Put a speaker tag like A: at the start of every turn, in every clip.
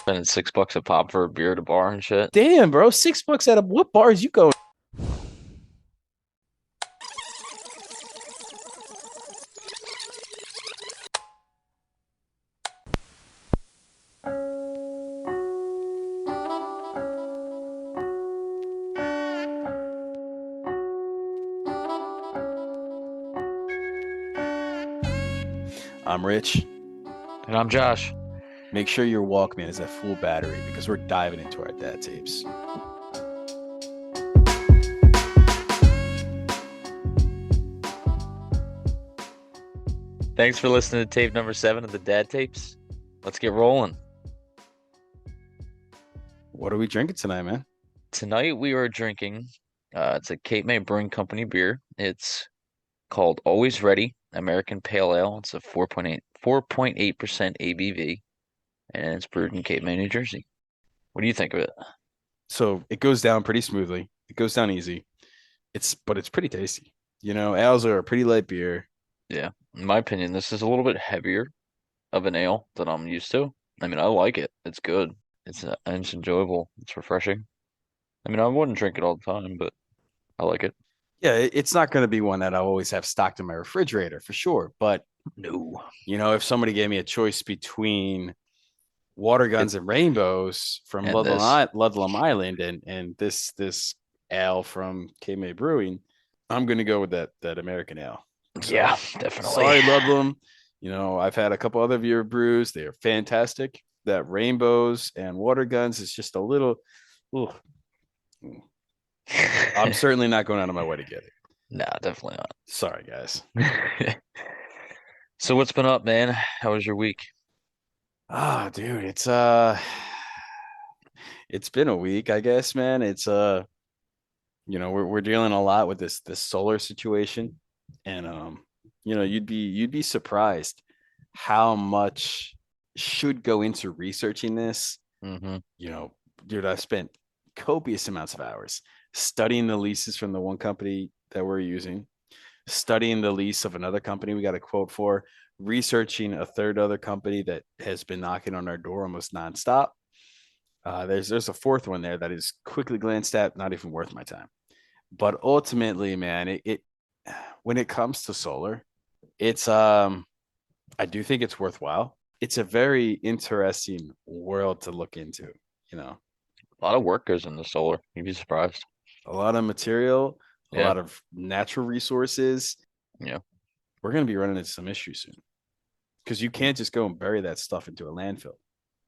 A: Spending $6 a pop for a beer at a bar and shit.
B: Damn, bro, $6 at a what bars you go? I'm Rich.
A: And I'm Josh.
B: Make sure your Walkman is at full battery because we're diving into our dad tapes.
A: Thanks for listening to tape number 7 of the Dad Tapes. Let's get rolling.
B: What are we drinking tonight, man?
A: Tonight we are drinking, it's a Cape May Brewing Company beer. It's called Always Ready American Pale Ale. It's a 4.8% ABV, and it's brewed in Cape May, New Jersey. What do you think of it?
B: So it goes down pretty smoothly. It goes down easy. But it's pretty tasty. You know, ales are a pretty light beer.
A: Yeah, in my opinion, this is a little bit heavier of an ale than I'm used to. I mean, I like it. It's good. It's enjoyable. It's refreshing. I mean, I wouldn't drink it all the time, but I like it.
B: Yeah, it's not going to be one that I always have stocked in my refrigerator for sure. But
A: No.
B: you know, if somebody gave me a choice between water
A: It
B: guns and rainbows from
A: and this.
B: Ludlam Island and this ale from K May Brewing, I'm going to go with that American ale.
A: Yeah,
B: So
A: definitely.
B: sorry, Ludlam. You know, I've had a couple other of your brews. They are fantastic. That rainbows and water guns is just a little. Ooh, I'm certainly not going out of my way to get it.
A: No, definitely
B: Sorry, guys.
A: not. So what's been up, man? How was your week?
B: Ah, dude, it's been a week, I guess, man. You know, we're dealing a lot with this solar situation, and you know, you'd be surprised how much should go into researching this.
A: Hmm.
B: You know, dude, I spent copious amounts of hours studying the leases from the one company that we're using, studying the lease of another company we got a quote for, researching a third other company that has been knocking on our door almost nonstop. There's a fourth one there that is quickly glanced at, not even worth my time. But ultimately, man, it when it comes to solar, it's I do think it's worthwhile. It's a very interesting world to look into, you know.
A: A lot of work goes into solar. You'd be surprised.
B: A lot of material, a
A: Yeah,
B: lot of natural resources.
A: yeah,
B: We're going to be running into some issues soon because you can't just go and bury that stuff into a landfill.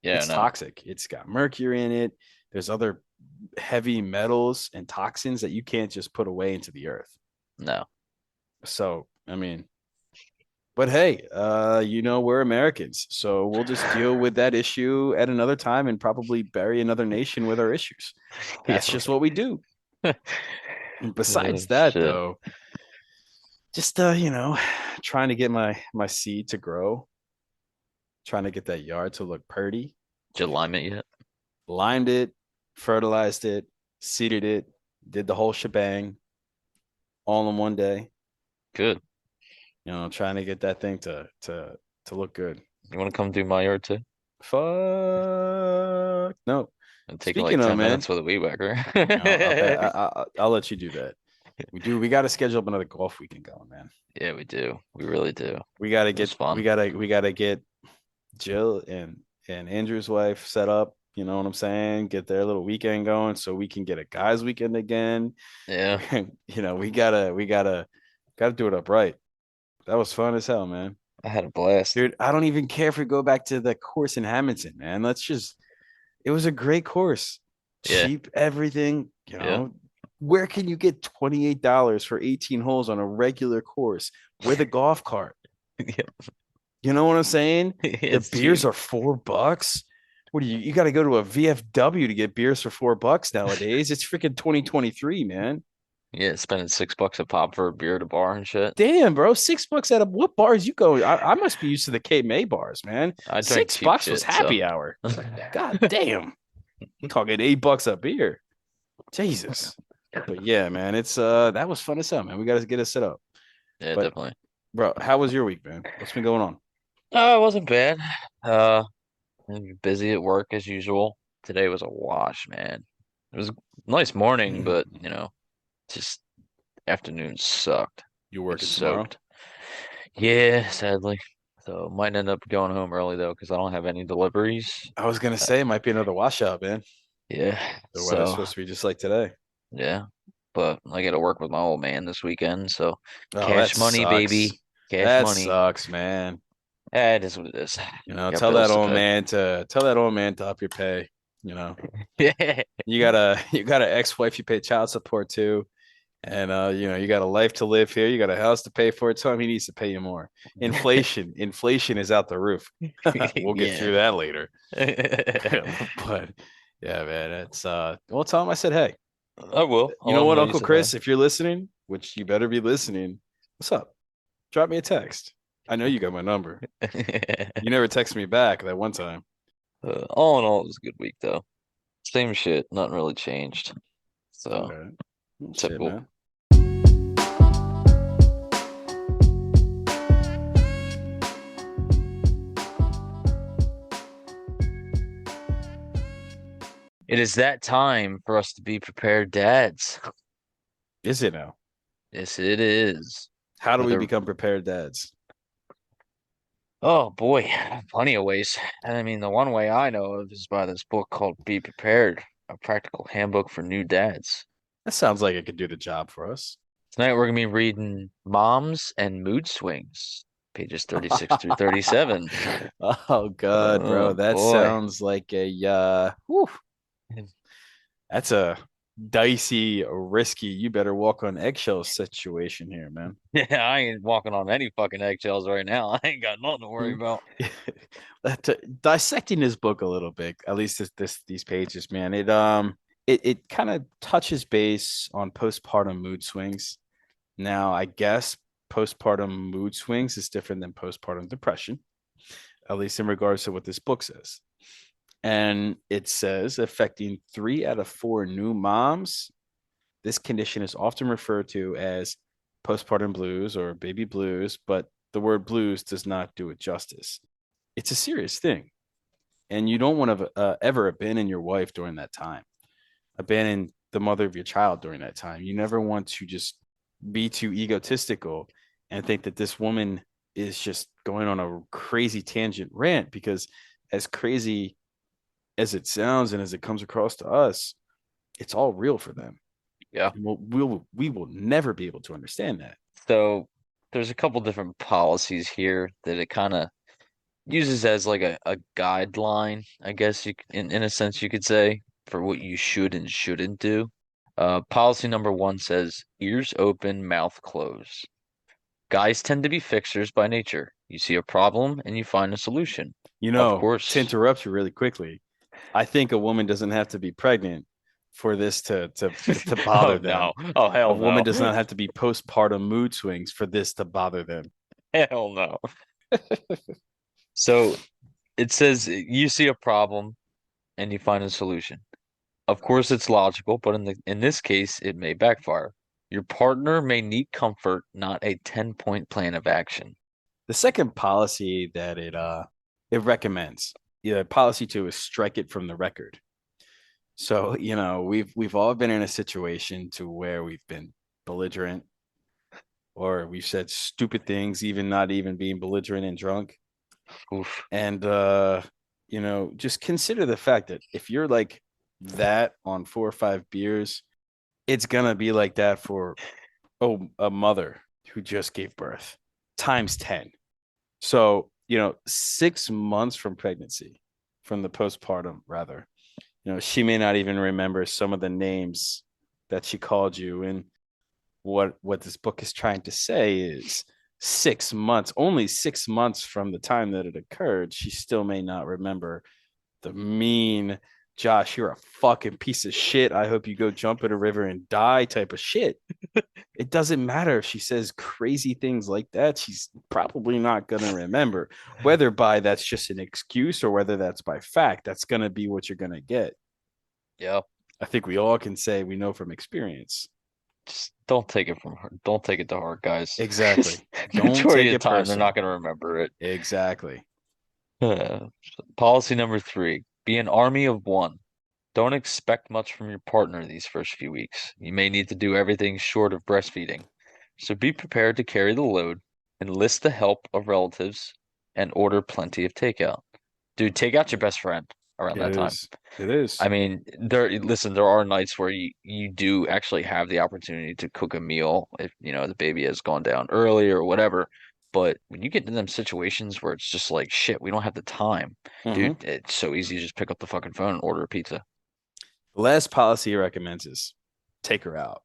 A: yeah.
B: It's
A: No,
B: toxic. It's got mercury in it. There's other heavy metals and toxins that you can't just put away into the earth.
A: no.
B: So, I mean, but hey, you know, we're Americans, so we'll just deal with that issue at another time and probably bury another nation with our issues.
A: Yeah.
B: That's just what we do. Besides that,
A: Shit.
B: though, just you know, trying to get my seed to grow, trying to get that yard to look pretty.
A: Did you lime it yet?
B: Limed it, fertilized it, seeded it, did the whole shebang all in one day.
A: Good.
B: You know, trying to get that thing to look good.
A: You want to come do my yard too?
B: Fuck no.
A: It'll take you like
B: Speaking of
A: 10
B: man,
A: minutes with a weed whacker.
B: you know, I'll let you do that. We got to schedule up another golf weekend going, man.
A: Yeah, we do. We really do.
B: We got to
A: It was
B: get
A: fun.
B: we got to get Jill and Andrew's wife set up. You know what I'm saying? Get their little weekend going so we can get a guys' weekend again.
A: Yeah,
B: You know, we gotta do it up right. That was fun as hell, man.
A: I had a blast.
B: Dude, I don't even care if we go back to the course in Hamilton, man. It was a great course.
A: Yeah,
B: Cheap everything, you
A: yeah.
B: know. Where can you get $28 for 18 holes on a regular course with a golf cart?
A: Yeah,
B: You know what I'm saying? The
A: it's
B: beers
A: cheap.
B: are $4. What do you got to go to a VFW to get beers for $4 nowadays? It's freaking 2023, man.
A: Yeah, spending $6 a pop for a beer at a bar and shit.
B: Damn, bro, $6 at a what bars you go? I must be used to the K May bars, man.
A: I drink
B: Six
A: cheap
B: bucks was
A: shit, so
B: happy hour. God damn. I'm talking $8 a beer. Jesus. But yeah, man, it's that was fun as hell, man. We got to get it set up.
A: yeah,
B: But
A: definitely.
B: bro, how was your week, man? What's been going on?
A: Oh, it wasn't bad. Uh, Busy at work as usual. Today was a wash, man. It was a nice morning, but just afternoon sucked.
B: You
A: Got
B: working tomorrow?
A: soaked. Yeah, sadly. So might end up going home early though, because I don't have any deliveries.
B: I was gonna
A: Uh,
B: say it might be another washout, man.
A: yeah.
B: The weather's
A: So
B: supposed to be just like today.
A: yeah. But I got to work with my old man this weekend, so
B: Oh, that
A: cash money,
B: sucks.
A: baby. Cash
B: That
A: money.
B: sucks, man.
A: It is what it is. Got
B: Tell that
A: bills to
B: old
A: pay.
B: man to tell that old man to up your pay. You know,
A: Yeah.
B: you got an ex-wife you pay child support to, and you got a life to live here. You got a house to pay for. Tell him he needs to pay you more. Inflation is out the roof. We'll get
A: Yeah.
B: through that later. But yeah, man, it's well, tell him I said hey.
A: I will.
B: You
A: I'll let
B: know
A: him
B: what,
A: know you
B: Uncle
A: said hi.
B: Chris, if you're listening, which you better be listening, what's up? Drop me a text. I know you got my number. You never texted me back that one time.
A: All in all, it was a good week though. Same shit, nothing really changed.
B: All
A: So
B: right. Well, shit,
A: typical.
B: man.
A: It is that time for us to be prepared dads.
B: Is it now?
A: Yes, it is.
B: How do we
A: Whether,
B: become prepared dads?
A: oh boy, plenty of ways. And I mean, the one way I know of is by this book called Be Prepared, a practical handbook for new dads.
B: That sounds like it could do the job for us.
A: Tonight we're gonna be reading Moms and Mood Swings, pages 36 through 37.
B: Oh God, bro.
A: Oh
B: That
A: boy.
B: sounds like a whew, that's a dicey, risky, you better walk on eggshells situation here, man.
A: Yeah, I ain't walking on any fucking eggshells right now. I ain't got nothing to worry
B: Hmm.
A: about.
B: Dissecting this book a little bit, at least these pages, man. It kind of touches base on postpartum mood swings. Now, I guess postpartum mood swings is different than postpartum depression, at least in regards to what this book says. And it says affecting 3 out of 4 new moms. This condition is often referred to as postpartum blues or baby blues, but the word blues does not do it justice. It's a serious thing. And you don't want to ever abandon your wife during that time, abandon the mother of your child during that time. You never want to just be too egotistical and think that this woman is just going on a crazy tangent rant, because as crazy as it sounds and as it comes across to us, it's all real for them.
A: Yeah.
B: And we will never be able to understand that.
A: So there's a couple different policies here that it kind of uses as like a guideline, I guess in a sense you could say, for what you should and shouldn't do. Policy number one says ears open, mouth closed. Guys tend to be fixers by nature. You see a problem and you find a solution. Of
B: To
A: course.
B: interrupt you really quickly, I think a woman doesn't have to be pregnant for this to
A: Oh
B: bother them.
A: no. Oh
B: A
A: hell
B: woman
A: no.
B: does not have to be postpartum mood swings for this to bother them.
A: Hell no. So it says you see a problem and you find a solution. Of course, it's logical, but in this case, it may backfire. Your partner may need comfort, not a 10-point plan of action.
B: The second policy that it recommends, policy 2 is strike it from the record. So, we've all been in a situation to where we've been belligerent, or we've said stupid things, even not even being belligerent and drunk.
A: Oof.
B: And just consider the fact that if you're like that on 4 or 5 beers, it's gonna be like that for a mother who just gave birth times 10. So, 6 months from pregnancy, from the postpartum, rather, she may not even remember some of the names that she called you. And what this book is trying to say is 6 months, only 6 months from the time that it occurred, she still may not remember the mean, Josh, you're a fucking piece of shit. I hope you go jump in a river and die type of shit. It doesn't matter if she says crazy things like that. She's probably not going to remember. Whether by that's just an excuse or whether that's by fact, that's going to be what you're going to get.
A: Yeah.
B: I think we all can say we know from experience.
A: Just don't take it from her. Don't take it to heart, guys.
B: Exactly. Don't
A: Majority
B: take
A: of
B: it
A: the time, they're not
B: personal.
A: going to remember it.
B: Exactly.
A: Policy number three, be an army of one. Don't expect much from your partner these first few weeks. You may need to do everything short of breastfeeding. So be prepared to carry the load, enlist the help of relatives, and order plenty of takeout. Dude, take out your best friend around
B: It
A: that time.
B: is. It is.
A: I mean, listen, there are nights where you do actually have the opportunity to cook a meal if, the baby has gone down early or whatever. But when you get into them situations where it's just like, shit, we don't have the time,
B: Hmm.
A: dude, it's so easy to just pick up the fucking phone and order a pizza.
B: The last policy he recommends is take her out.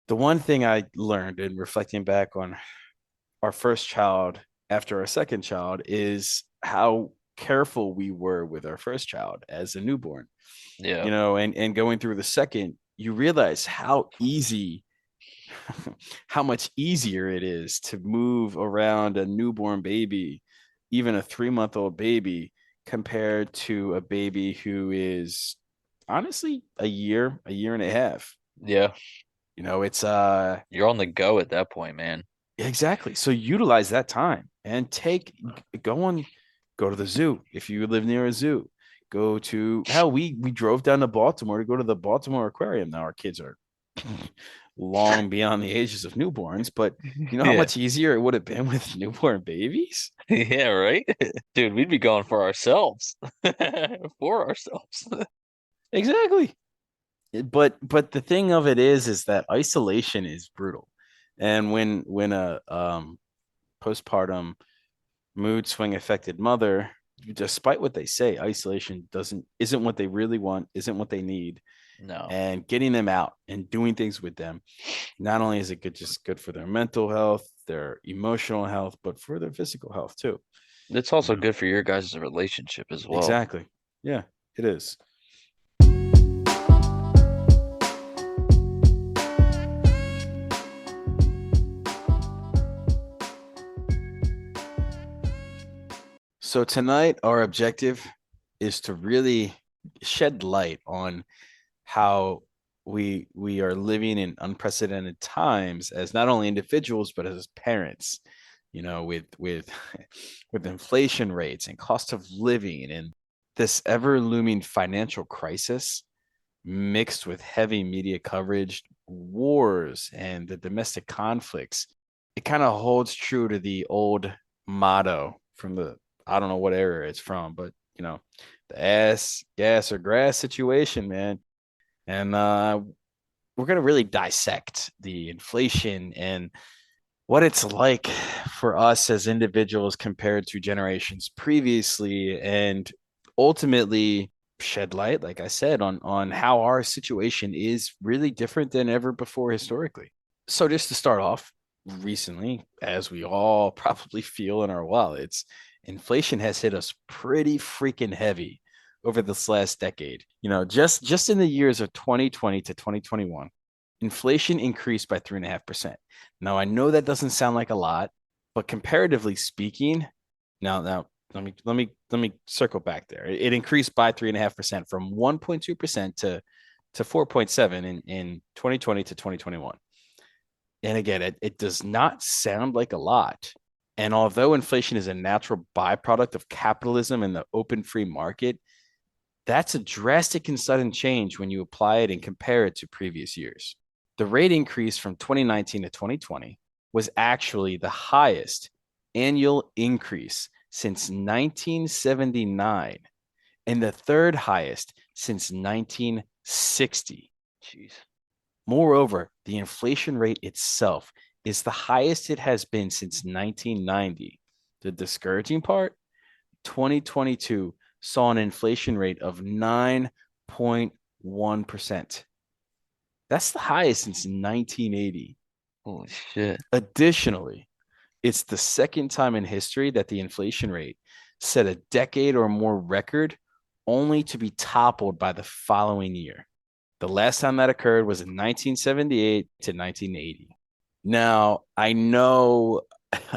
B: The one thing I learned in reflecting back on our first child after our second child is how careful we were with our first child as a newborn,
A: Yeah.
B: and going through the second, you realize how easy, how much easier it is to move around a newborn baby, even a 3 month old baby, compared to a baby who is honestly a year and a half.
A: Yeah.
B: It's
A: You're on the go at that point, man.
B: exactly. So utilize that time and go on, go to the zoo if you live near a zoo. Go to hell. We drove down to Baltimore to go to the Baltimore Aquarium. Now our kids are long beyond the ages of newborns, but you know how
A: Yeah.
B: much easier it would have been with newborn babies?
A: Yeah, right? Dude, we'd be going for ourselves. For ourselves.
B: Exactly. But the thing of it is that isolation is brutal. And when a postpartum mood swing affected mother, despite what they say, isolation doesn't isn't what they really want, isn't what they need.
A: No.
B: And getting them out and doing things with them, not only is it just good for their mental health, their emotional health, but for their physical health too.
A: It's
B: You
A: also
B: know,
A: good for your guys' relationship as well.
B: exactly. Yeah, it is. So tonight, our objective is to really shed light on how we are living in unprecedented times as not only individuals but as parents, with with inflation rates and cost of living and this ever looming financial crisis mixed with heavy media coverage, wars, and the domestic conflicts. It kind of holds true to the old motto from the, I don't know what era it's from, but the ass, gas, or grass situation, man. And we're going to really dissect the inflation and what it's like for us as individuals compared to generations previously, and ultimately shed light, like I said, on how our situation is really different than ever before historically. So just to start off, recently, as we all probably feel in our wallets, inflation has hit us pretty freaking heavy over this last decade. Just in the years of 2020 to 2021, inflation increased by 3.5%. Now I know that doesn't sound like a lot, but comparatively speaking, now let me circle back there. It increased by 3.5% from 1.2% to 4.7 in 2020 to 2021. And again, it does not sound like a lot. And although inflation is a natural byproduct of capitalism and the open free market, that's a drastic and sudden change when you apply it and compare it to previous years. The rate increase from 2019 to 2020 was actually the highest annual increase since 1979 and the third highest since 1960.
A: Jeez.
B: Moreover, the inflation rate itself is the highest it has been since 1990. The discouraging part, 2022 saw an inflation rate of 9.1%. That's the highest since 1980.
A: Holy shit.
B: Additionally, it's the second time in history that the inflation rate set a decade or more record, only to be toppled by the following year. The last time that occurred was in 1978 to 1980. Now, I know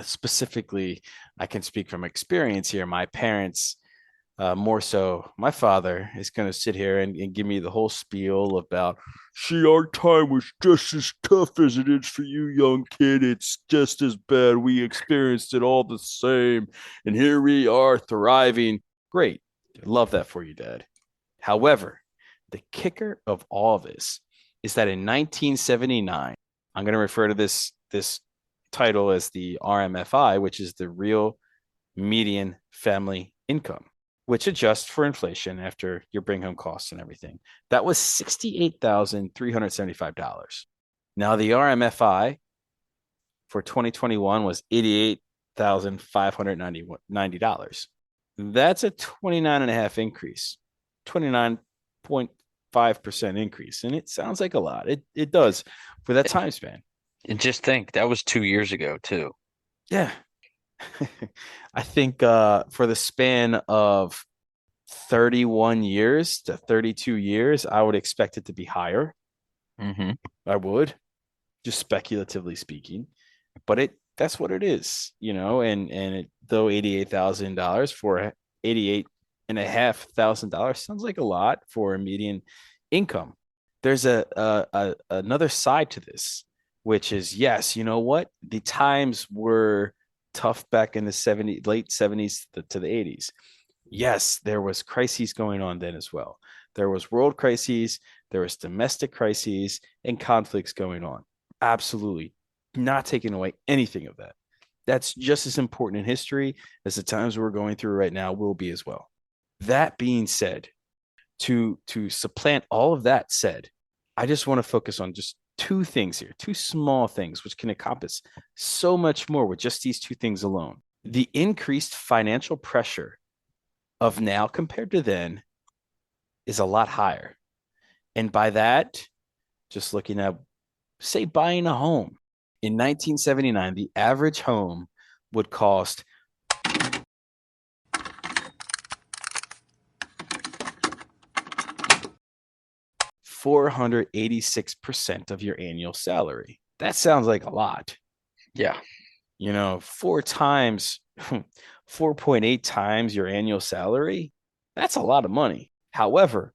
B: specifically, I can speak from experience here. My parents, more so, my father is going to sit here and give me the whole spiel about, see, our time was just as tough as it is for you, young kid. It's just as bad. We experienced it all the same. And here we are thriving. Great. Love that for you, Dad. However, the kicker of all this is that in 1979, I'm going to refer to this title as the RMFI, which is the real median family income, which adjusts for inflation after your bring home costs and everything. That was $68,375. Now, the RMFI for 2021 was $88,590. That's a 29.5 increase, 29.5% increase. And it sounds like a lot. It does for that time span.
A: And just think, that was 2 years ago too.
B: Yeah. I think for the span of 31 years to 32 years, I would expect it to be higher.
A: Hmm.
B: I would, just speculatively speaking. But that's what it is, though $88,000 for $88,500 sounds like a lot for a median income. There's another side to this, which is yes, you know what? The times were tough back in the late 70s to the 80s. Yes, there was crises going on then as well. There was world crises, there was domestic crises and conflicts going on. Absolutely. Not taking away anything of that. That's just as important in history as the times we're going through right now will be as well. That being said, to supplant all of that said, I just want to focus on just two things here, two small things, which can encompass so much more with just these two things alone. The increased financial pressure of now compared to then is a lot higher. And by that, just looking at, say, buying a home. In 1979, the average home would cost $486% of your annual salary. That sounds like a lot.
A: Yeah.
B: 4 times, 4.8 times your annual salary. That's a lot of money. However,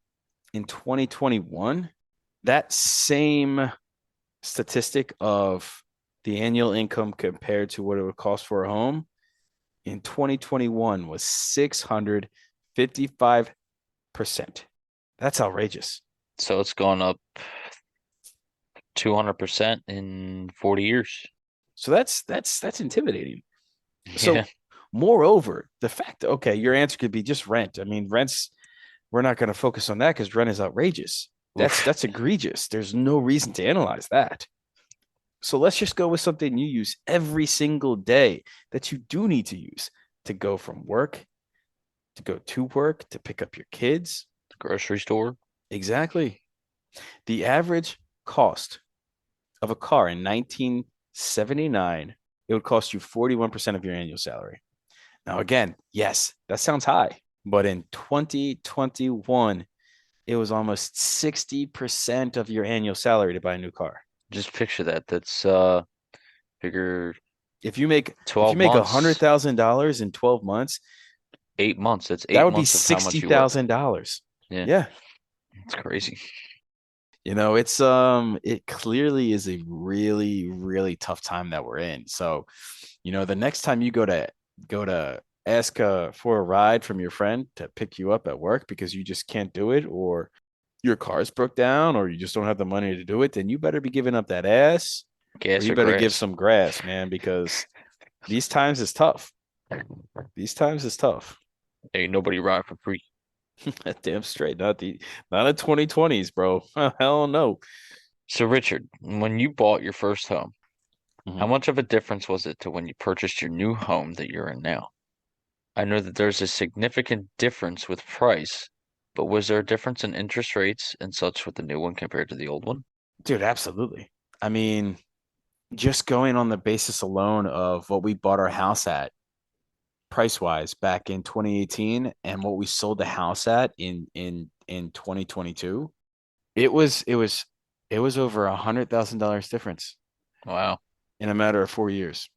B: in 2021, that same statistic of the annual income compared to what it would cost for a home in 2021 was 655%. That's outrageous.
A: So it's gone up 200% in 40 years.
B: So that's intimidating.
A: Yeah.
B: So moreover, the fact, okay, your answer could be just rent. I mean, rent's we're not going to focus on that because rent is outrageous. That's
A: Oof.
B: that's egregious. There's no reason to analyze that. So let's just go with something you use every single day that you do need to use to go from work, to go to work, to pick up your kids.
A: Grocery store.
B: Exactly. The average cost of a car in 1979, it would cost you 41% of your annual salary. Now, again, yes, that sounds high, but in 2021, it was almost 60% of your annual salary to buy a new car.
A: Just picture that. That's figure
B: If you make if you
A: 12
B: make
A: months,
B: $100,000 in 12 months,
A: 8 months. That's
B: that
A: eight
B: would be
A: months of how
B: sixty
A: much you work.
B: thousand dollars.
A: Yeah,
B: Yeah.
A: it's crazy.
B: It clearly is a really, really tough time that we're in. So, the next time you go to ask for a ride from your friend to pick you up at work because you just can't do it, or your car's broke down, or you just don't have the money to do it, then you better be giving up that ass, or
A: Gas
B: you
A: or
B: better give
A: grass.
B: some grass, man, because these times is tough. These times is tough.
A: Ain't nobody ride for free.
B: Damn straight. Not the 2020s, bro. Hell no.
A: So, Richard, when you bought your first home, how
B: Mhm.
A: much of a difference was it to when you purchased your new home that you're in now? I know that there's a significant difference with price, but was there a difference in interest rates and such with the new one compared to the old one?
B: Dude, absolutely. I mean, just going on the basis alone of what we bought our house at price wise back in 2018 and what we sold the house at in 2022, it was over $100,000 difference
A: Wow.
B: in a matter of 4 years.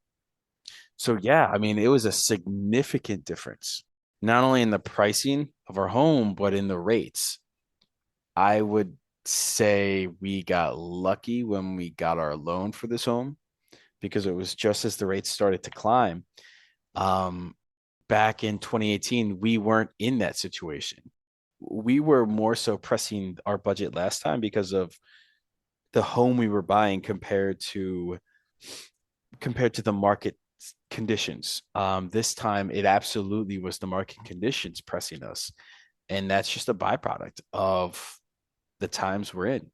B: So yeah, I mean, it was a significant difference, not only in the pricing of our home, but in the rates. I would say we got lucky when we got our loan for this home because it was just as the rates started to climb. Um, back in 2018, we weren't in that situation. We were more so pressing our budget last time because of the home we were buying compared to the market conditions. This time it absolutely was the market conditions pressing us. And that's just a byproduct of the times we're in.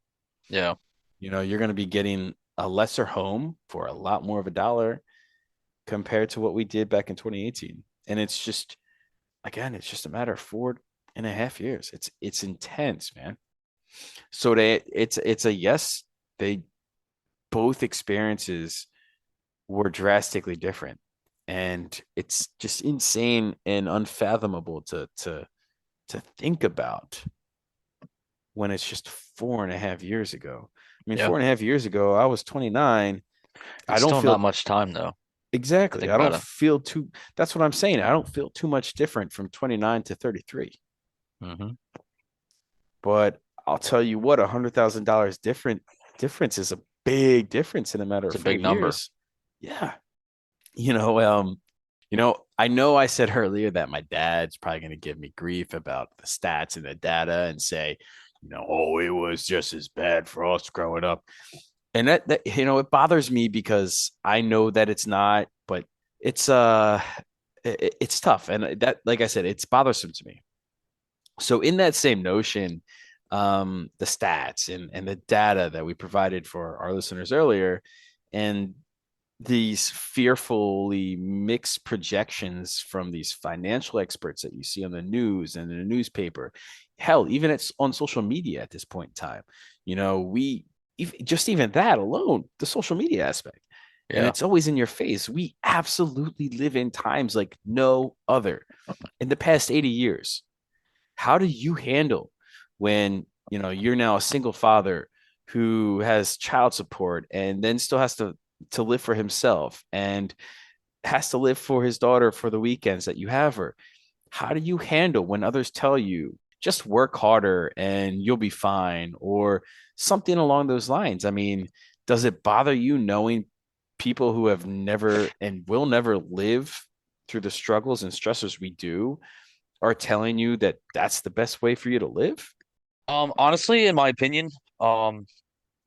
A: Yeah.
B: You're going to be getting a lesser home for a lot more of a dollar compared to what we did back in 2018. And it's just, again, it's just a matter of 4.5 years. It's intense, man. So it's a yes. They both experiences were drastically different, and it's just insane and unfathomable to think about when it's just 4.5 years ago. I mean,
A: Yeah.
B: 4.5 years ago, I was 29. I
A: It's
B: don't
A: still not
B: feel
A: much time though. I
B: exactly.
A: think
B: I
A: about
B: don't
A: it.
B: feel too. That's what I'm saying. I don't feel too much different from 29 to 33.
A: Hmm.
B: But I'll tell you what, $100,000 difference is a big difference in a matter
A: It's
B: of
A: a
B: four
A: big number.
B: years. Yeah. I know I said earlier that my dad's probably going to give me grief about the stats and the data and say, oh, it was just as bad for us growing up. And that it bothers me because I know that it's not, but it's it's tough. And that, like I said, it's bothersome to me. So in that same notion, the stats and the data that we provided for our listeners earlier, and these fearfully mixed projections from these financial experts that you see on the news and in the newspaper, hell, even it's on social media at this point in time. We just even that alone, the social media aspect, and
A: Yeah.
B: it's always in your face. We absolutely live in times like no other in the past 80 years. How do you handle when you're now a single father who has child support and then still has to live for himself and has to live for his daughter for the weekends that you have her? How do you handle when others tell you just work harder and you'll be fine, or something along those lines? I mean, does it bother you knowing people who have never and will never live through the struggles and stressors we do are telling you that that's the best way for you to live?
A: Honestly, in my opinion, um,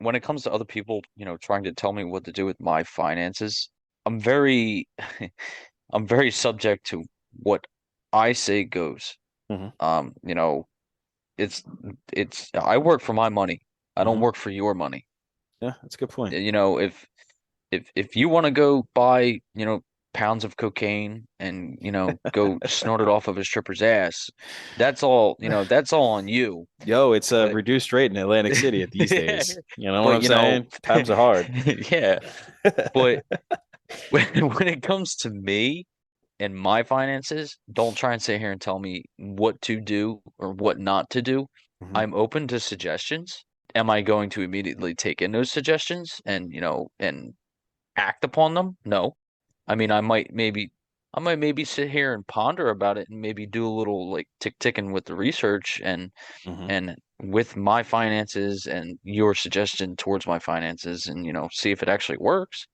A: when it comes to other people, trying to tell me what to do with my finances, I'm very, I'm very subject to what I say goes.
B: Mm-hmm.
A: Um, you know, it's, I work for my money. I don't
B: Mm-hmm.
A: work for your money.
B: Yeah, that's a good point.
A: If you want to go buy, pounds of cocaine and, go snort it off of a stripper's ass, that's all on you.
B: Yo, it's a
A: But
B: reduced rate in Atlantic City at these days. You know what
A: but
B: I'm saying? Times are hard.
A: yeah. But when it comes to me and my finances, don't try and sit here and tell me what to do or what not to do.
B: Mm-hmm.
A: I'm open to suggestions. Am I going to immediately take in those suggestions and, and act upon them? No. I mean, I might maybe sit here and ponder about it and maybe do a little like ticking with the research
B: Mm-hmm.
A: and with my finances and your suggestion towards my finances and, see if it actually works.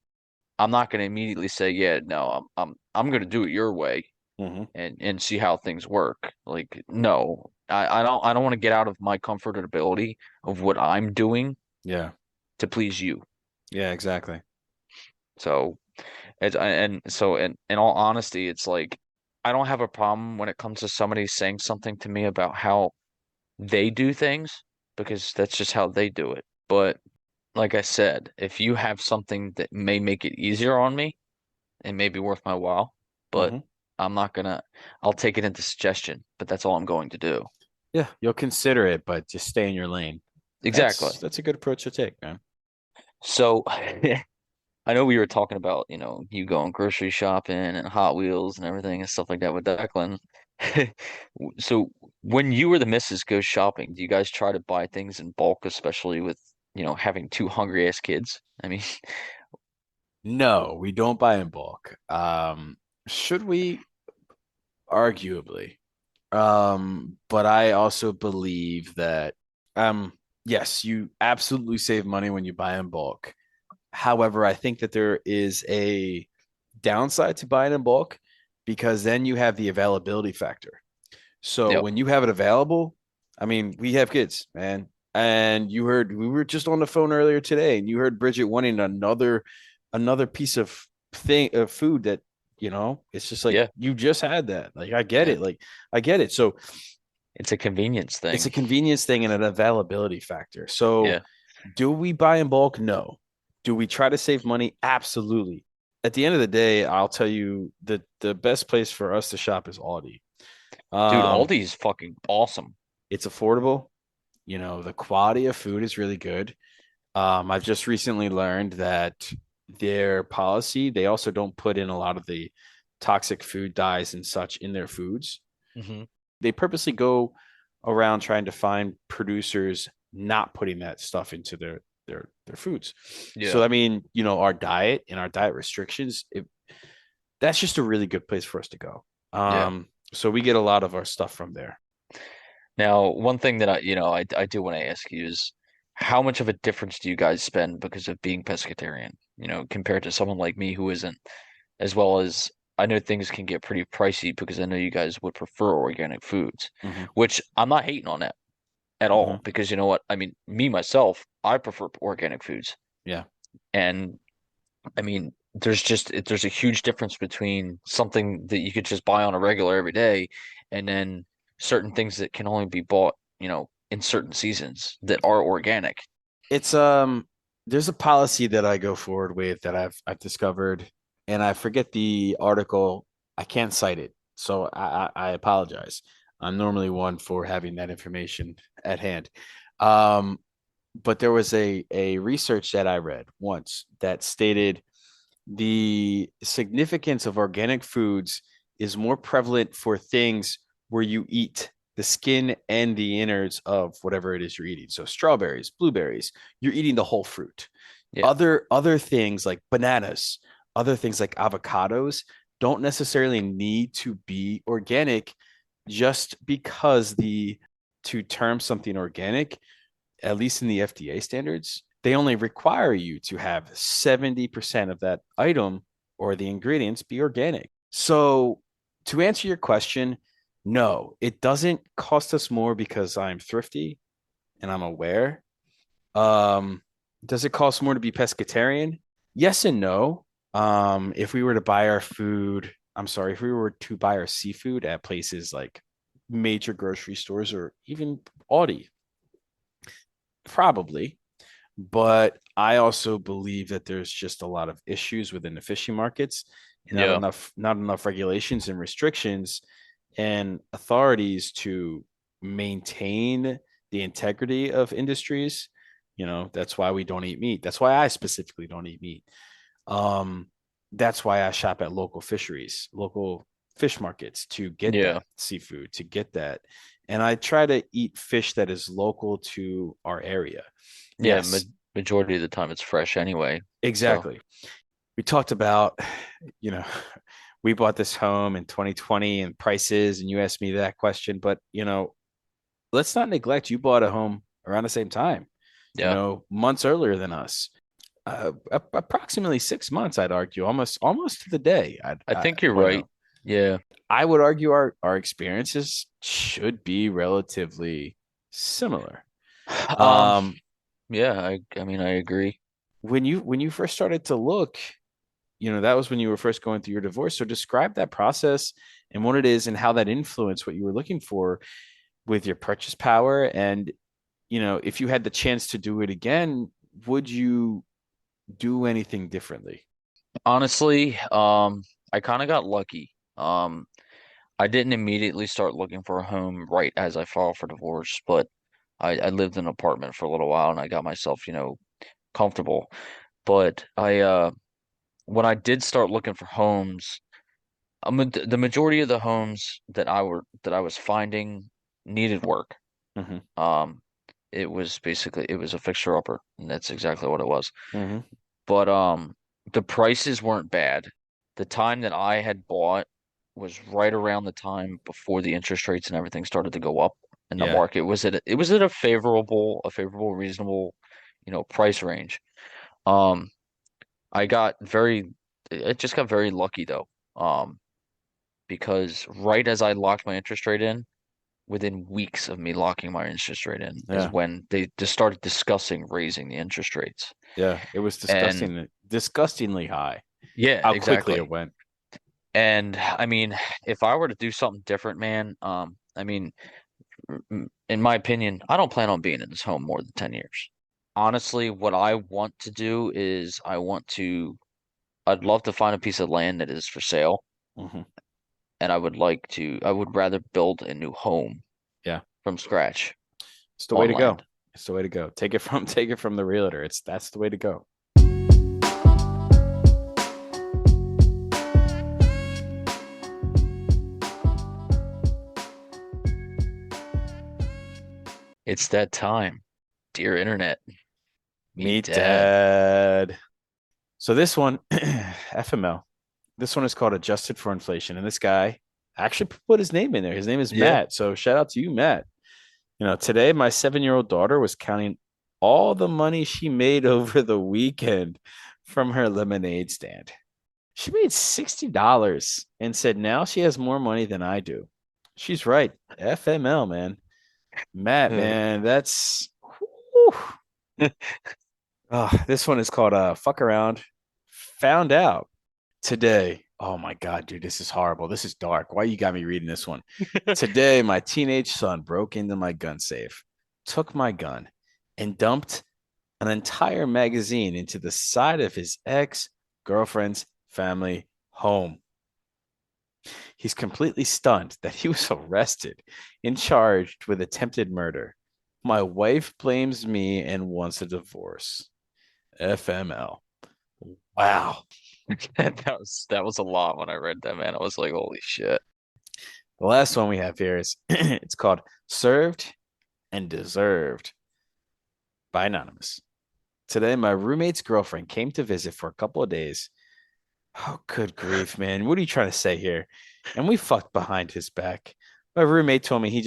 A: I'm not going to immediately say, yeah, no, I'm going to do it your way
B: Mm-hmm.
A: and see how things work. Like, no, I don't want to get out of my comfort and ability of what I'm doing
B: Yeah.
A: to please you.
B: Yeah, exactly.
A: So in all honesty, it's like I don't have a problem when it comes to somebody saying something to me about how they do things because that's just how they do it. But like I said, if you have something that may make it easier on me, it may be worth my while, but
B: Mm-hmm.
A: I'm not gonna, I'll take it into suggestion, but that's all I'm going to do.
B: Yeah, you'll consider it, but just stay in your lane.
A: Exactly.
B: That's a good approach to take, man.
A: So I know we were talking about, you going grocery shopping and Hot Wheels and everything and stuff like that with Declan. So when you or the missus go shopping, do you guys try to buy things in bulk, especially with, having two hungry ass kids? I mean,
B: No, we don't buy in bulk. Should we? Arguably. But I also believe that yes, you absolutely save money when you buy in bulk. However, I think that there is a downside to buying in bulk. because then you have the availability factor. So
A: Yep.
B: when you have it available, I mean, we have kids, man. And you heard we were just on the phone earlier today, and you heard Bridget wanting another piece of thing of food that, it's just like
A: Yeah.
B: you just had that. Like I get it.
A: And
B: Like I get it. So
A: it's a convenience
B: it's a
A: thing.
B: convenience thing and an availability factor. So
A: Yeah.
B: do we buy in bulk? No. Do we try to save money? Absolutely. At the end of the day, I'll tell you that the best place for us to shop is Aldi.
A: Dude,
B: Um,
A: Aldi's fucking awesome.
B: it's affordable. The quality of food is really good. I've just recently learned that their policy, they also don't put in a lot of the toxic food dyes and such in their foods.
A: Hmm.
B: They purposely go around trying to find producers not putting that stuff into their foods. So
A: Yeah.
B: I mean, our diet and our diet restrictions, that's just a really good place for us to go.
A: Yeah.
B: So we get a lot of our stuff from there.
A: Now, one thing that I do want to ask you is how much of a difference do you guys spend because of being pescatarian, compared to someone like me who isn't, as well as I know things can get pretty pricey because I know you guys would prefer organic foods,
B: Mm-hmm.
A: which I'm not hating on that at
B: Mm-hmm.
A: all because you know what? I mean, me myself, I prefer organic foods.
B: Yeah.
A: And I mean, there's a huge difference between something that you could just buy on a regular every day and then certain things that can only be bought, in certain seasons that are organic.
B: It's there's a policy that I go forward with that I've discovered, and I forget the article. I can't cite it, so I apologize. I'm normally one for having that information at hand. Um, but there was a research that I read once that stated the significance of organic foods is more prevalent for things where you eat the skin and the innards of whatever it is you're eating. So strawberries, blueberries, you're eating the whole fruit.
A: Yeah.
B: Other things like bananas, other things like avocados don't necessarily need to be organic just because the to term something organic, at least in the FDA standards, they only require you to have 70% of that item or the ingredients be organic. So, to answer your question, no, it doesn't cost us more because I'm thrifty and I'm aware. Um, does it cost more to be pescatarian? Yes and no. If we were to buy our food, I'm sorry, if we were to buy our seafood at places like major grocery stores or even Aldi, probably. But I also believe that there's just a lot of issues within the fishing markets and not
A: Yeah.
B: enough regulations and restrictions and authorities to maintain the integrity of industries. That's why we don't eat meat. That's why I specifically don't eat meat. Um, that's why I shop at local fisheries, local fish markets to get
A: Yeah.
B: that seafood, to get that. And I try to eat fish that is local to our area.
A: Yeah.
B: Yes,
A: Majority of the time it's fresh anyway. So,
B: exactly. We talked about, you know, we bought this home in 2020 and prices, and you asked me that question, but let's not neglect you bought a home around the same time,
A: yeah.
B: months earlier than us. Approximately 6 months, I'd argue, almost to the day.
A: I
B: I
A: think you're
B: point
A: right.
B: out.
A: Yeah.
B: I would argue our experiences should be relatively similar.
A: Um,
B: Um,
A: yeah, I mean I agree.
B: when you first started to look, that was when you were first going through your divorce. So describe that process and what it is and how that influenced what you were looking for with your purchase power. And, if you had the chance to do it again, would you do anything differently?
A: Honestly, I kind of got lucky. I didn't immediately start looking for a home right as I filed for divorce, but I lived in an apartment for a little while and I got myself, comfortable. But when I did start looking for homes, the majority of the homes that I was finding needed work.
B: Mm-hmm.
A: Um, it was a fixer upper, and that's exactly what it was.
B: Mm-hmm.
A: But the prices weren't bad. The time that I had bought was right around the time before the interest rates and everything started to go up, and the
B: Yeah.
A: market was at a favorable, reasonable, price range. Um, I got very, it just got very lucky though. Um, because right as I locked my interest rate in, within weeks of me locking my interest rate in, is
B: Yeah.
A: when they just started discussing raising the interest rates.
B: Yeah. It was
A: And
B: disgustingly high.
A: yeah,
B: How quickly it
A: exactly.
B: went.
A: And I mean, if I were to do something different, man, I mean, in my opinion, I don't plan on being in this home more than 10 years. Honestly, what I want to do is I'd love to find a piece of land that is for sale,
B: Hmm.
A: and I would rather build a new home
B: Yeah.
A: from scratch
B: It's the way
A: on
B: to go.
A: land.
B: It's the way to go. Take it from the realtor. That's the way to go.
A: It's that time, dear internet, meet
B: Meet
A: dad.
B: dad. So this one, FML. This one is called Adjusted for Inflation. And this guy actually put his name in there. His name is
A: Yeah.
B: Matt. So shout out to you, Matt. Today my 7-year-old daughter was counting all the money she made over the weekend from her lemonade stand. She made $60 and said now she has more money than I do. She's right. FML, man. Matt,
A: Uh,
B: man, that's whew. This one is called Fuck Around. Found out today. Oh my God, dude, this is horrible. This is dark. Why you got me reading this one? Today, my teenage son broke into my gun safe, took my gun, and dumped an entire magazine into the side of his ex girlfriend's family home. He's completely stunned that he was arrested and charged with attempted murder. My wife blames me and wants a divorce. FML. Wow.
A: that was a lot when I read that, man. I was like, holy shit.
B: The last one we have here is it's called Served and Deserved by Anonymous. Today, my roommate's girlfriend came to visit for a couple of days. Oh, good grief, man. What are you trying to say here? And we fucked behind his back. My roommate told me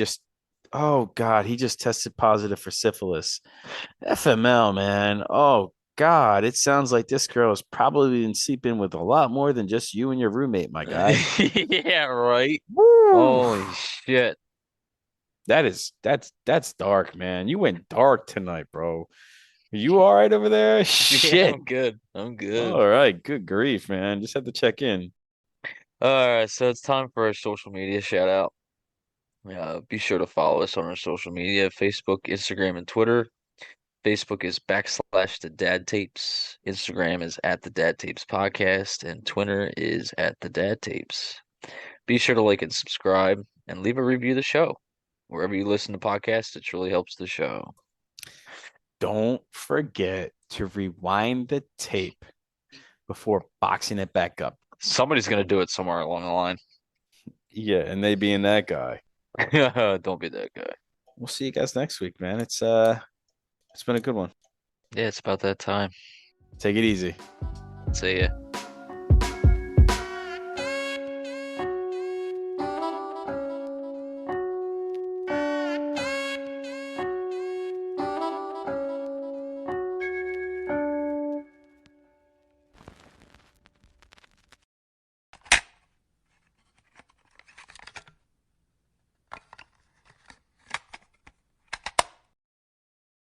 B: oh God, he just tested positive for syphilis. FML, man. Oh God, it sounds like this girl has probably been sleeping with a lot more than just you and your roommate, my guy.
A: Yeah, right.
B: Woo!
A: Holy shit.
B: That's dark, man. You went dark tonight, bro. Are you all right over there?
A: Yeah,
B: Shit.
A: I'm good. I'm good.
B: All right, good grief, man. Just had to check in.
A: All right, so it's time for our social media shout out. Be sure to follow us on our social media, Facebook, Instagram, and Twitter. Facebook is / the Dad Tapes. Instagram is at the Dad Tapes Podcast, and Twitter is at the Dad Tapes. Be sure to like and subscribe and leave a review of the show. Wherever you listen to podcasts, it truly helps the show.
B: Don't forget to rewind the tape before boxing it back up.
A: Somebody's gonna do it somewhere along the line.
B: Yeah, and they being that guy.
A: Don't be that guy.
B: We'll see you guys next week, man. It's been a good one.
A: Yeah, it's about that time.
B: Take it easy.
A: See ya.